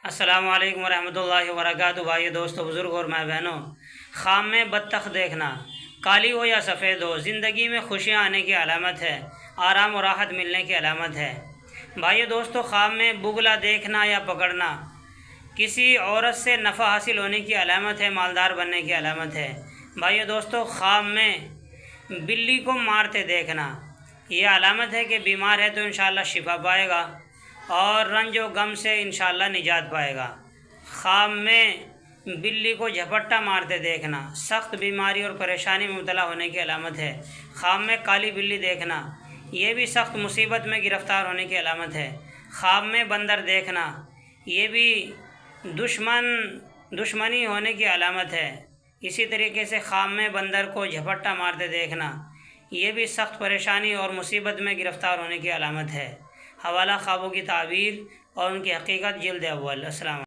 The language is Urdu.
السلام علیکم ورحمۃ اللہ وبرکاتہ۔ بھائی دوستو، بزرگ اور ماں بہنوں، خواب میں بطخ دیکھنا، کالی ہو یا سفید ہو، زندگی میں خوشیاں آنے کی علامت ہے، آرام و راحت ملنے کی علامت ہے۔ بھائی دوستو، خواب میں بگلا دیکھنا یا پکڑنا کسی عورت سے نفع حاصل ہونے کی علامت ہے، مالدار بننے کی علامت ہے۔ بھائی دوستو، خواب میں بلی کو مارتے دیکھنا یہ علامت ہے کہ بیمار ہے تو انشاءاللہ شفا پائے گا اور رنج و غم سے انشاءاللہ نجات پائے گا۔ خواب میں بلی کو جھپٹا مارتے دیکھنا سخت بیماری اور پریشانی میں مبتلا ہونے کی علامت ہے۔ خواب میں کالی بلی دیکھنا یہ بھی سخت مصیبت میں گرفتار ہونے کی علامت ہے۔ خواب میں بندر دیکھنا یہ بھی دشمنی ہونے کی علامت ہے۔ اسی طریقے سے خواب میں بندر کو جھپٹا مارتے دیکھنا یہ بھی سخت پریشانی اور مصیبت میں گرفتار ہونے کی علامت ہے۔ حوالہ خوابوں کی تعبیر اور ان کی حقیقت، جلد اول۔ السلام